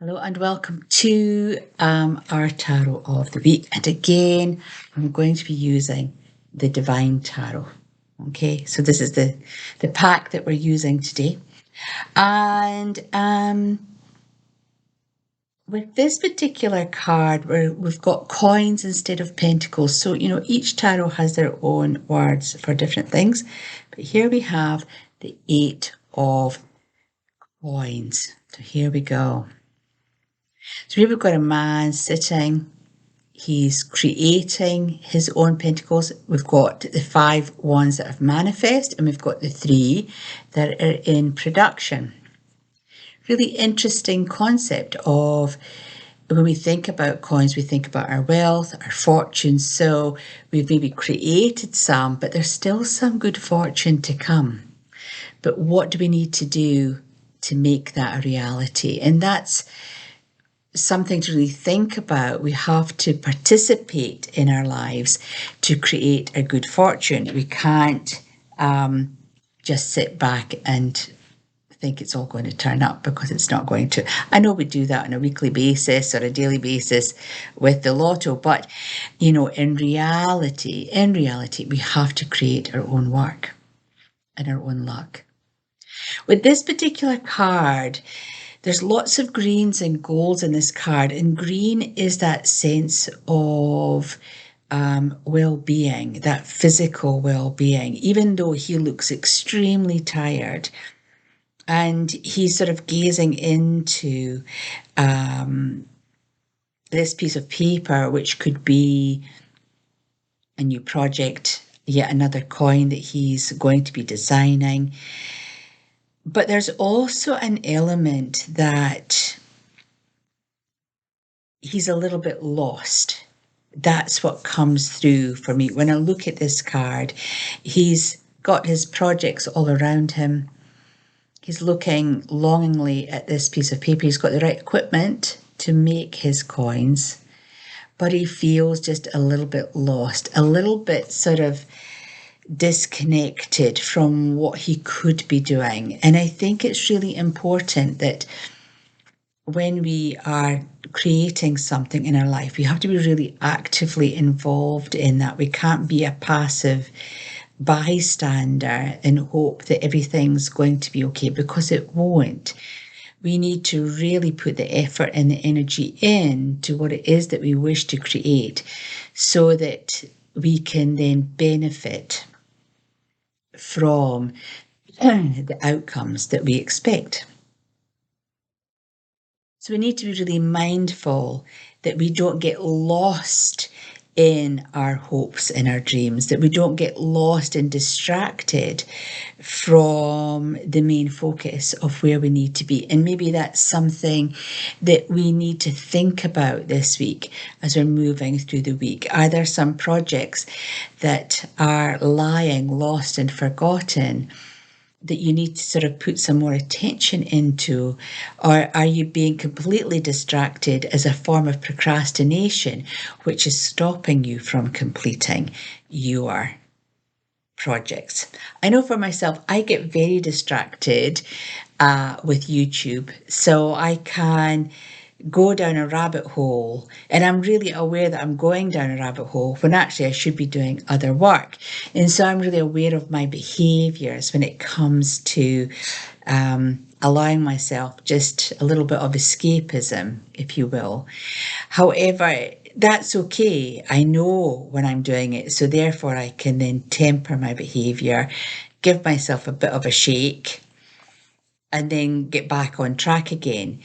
Hello and welcome to our tarot of the week. And again, I'm going to be using the Divine Tarot. Okay, so this is the pack that we're using today. And with this particular card, we've got coins instead of pentacles. So, each tarot has their own words for different things. But here we have the 8 of coins. So here we go. So here we've got a man sitting. He's creating his own pentacles. We've got the 5 ones that have manifest, and we've got the 3 that are in production. Really interesting concept of when we think about coins, we think about our wealth, our fortune. So we've maybe created some, but there's still some good fortune to come. But what do we need to do to make that a reality? And that's something to really think about. We have to participate in our lives to create a good fortune. We can't just sit back and think it's all going to turn up, because it's not going to. I know we do that on a weekly basis or a daily basis with the lotto, but in reality, we have to create our own work and our own luck. With this particular card, there's lots of greens and golds in this card, and green is that sense of well-being, that physical well-being, even though he looks extremely tired. And he's sort of gazing into this piece of paper, which could be a new project, yet another coin that he's going to be designing. But there's also an element that he's a little bit lost. That's what comes through for me. When I look at this card, he's got his projects all around him. He's looking longingly at this piece of paper. He's got the right equipment to make his coins, but he feels just a little bit lost, a little bit sort of disconnected from what he could be doing. And I think it's really important that when we are creating something in our life, we have to be really actively involved in that. We can't be a passive bystander and hope that everything's going to be okay, because it won't. We need to really put the effort and the energy in to what it is that we wish to create, so that we can then benefit from the outcomes that we expect. So we need to be really mindful that we don't get lost in our hopes and our dreams, that we don't get lost and distracted from the main focus of where we need to be. And maybe that's something that we need to think about this week as we're moving through the week. Are there some projects that are lying lost and forgotten that you need to sort of put some more attention into? Or are you being completely distracted as a form of procrastination, which is stopping you from completing your projects? I know for myself, I get very distracted with YouTube, so I can go down a rabbit hole, and I'm really aware that I'm going down a rabbit hole when actually I should be doing other work. And so I'm really aware of my behaviors when it comes to allowing myself just a little bit of escapism, if you will. However, that's okay. I know when I'm doing it, so therefore I can then temper my behavior, give myself a bit of a shake, and then get back on track again.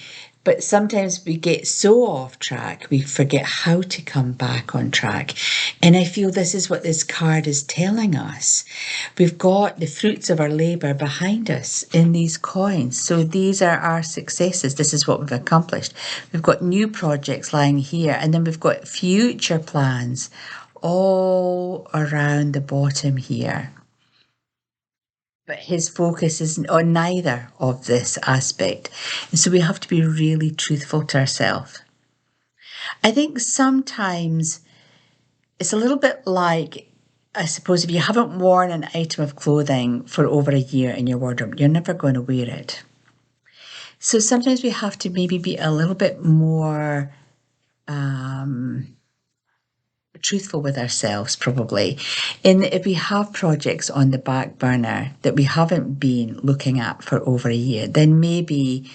But sometimes we get so off track, we forget how to come back on track. And I feel this is what this card is telling us. We've got the fruits of our labor behind us in these coins. So these are our successes. This is what we've accomplished. We've got new projects lying here, and then we've got future plans all around the bottom here. But his focus is on neither of this aspect. And so we have to be really truthful to ourselves. I think sometimes it's a little bit like, I suppose, if you haven't worn an item of clothing for over a year in your wardrobe, you're never going to wear it. So sometimes we have to maybe be a little bit more truthful with ourselves, probably. In that if we have projects on the back burner that we haven't been looking at for over a year, then maybe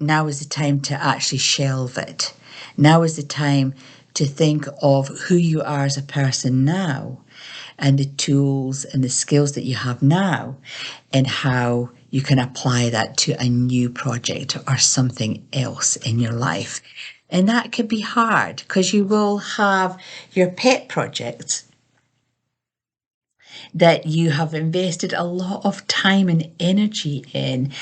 now is the time to actually shelve it. Now is the time to think of who you are as a person now and the tools and the skills that you have now and how you can apply that to a new project or something else in your life. And that can be hard because you will have your pet projects that you have invested a lot of time and energy in.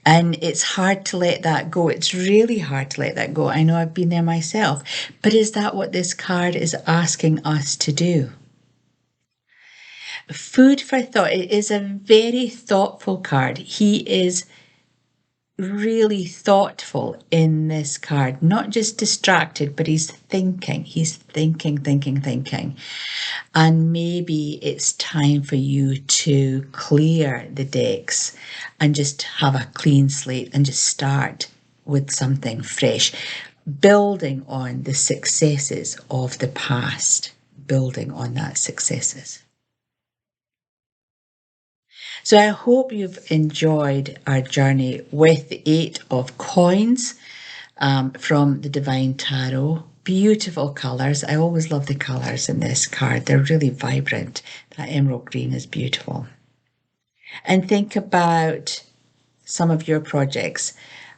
And it's hard to let that go. It's really hard to let that go. I know I've been there myself. But is that what this card is asking us to do? Food for thought. It is a very thoughtful card. He is really thoughtful in this card, not just distracted, but he's thinking. He's thinking. And maybe it's time for you to clear the decks and just have a clean slate and just start with something fresh, building on the successes of the past, building on that successes. So I hope you've enjoyed our journey with the Eight of Coins from the Divine Tarot. Beautiful colours. I always love the colours in this card. They're really vibrant. That emerald green is beautiful. And think about some of your projects.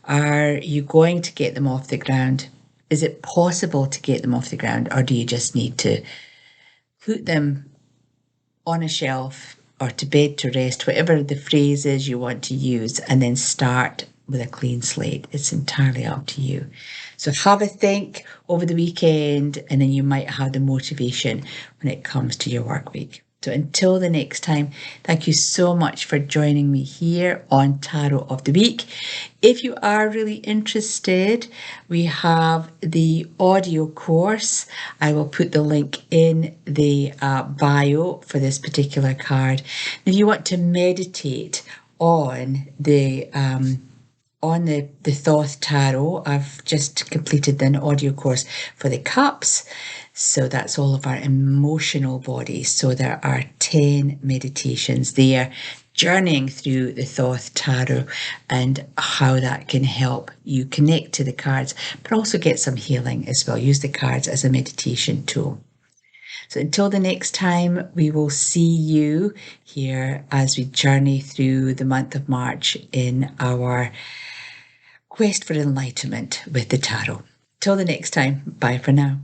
Are you going to get them off the ground? Is it possible to get them off the ground, or do you just need to put them on a shelf or to bed to rest, whatever the phrase is you want to use, and then start with a clean slate? It's entirely up to you. So have a think over the weekend, and then you might have the motivation when it comes to your work week. So until the next time, thank you so much for joining me here on Tarot of the Week. If you are really interested, we have the audio course. I will put the link in the bio for this particular card. If you want to meditate on the Thoth Tarot, I've just completed an audio course for the cups. So that's all of our emotional bodies. So there are 10 meditations there, journeying through the Thoth Tarot and how that can help you connect to the cards, but also get some healing as well. Use the cards as a meditation tool. So until the next time, we will see you here as we journey through the month of March in our quest for enlightenment with the tarot. Till the next time, bye for now.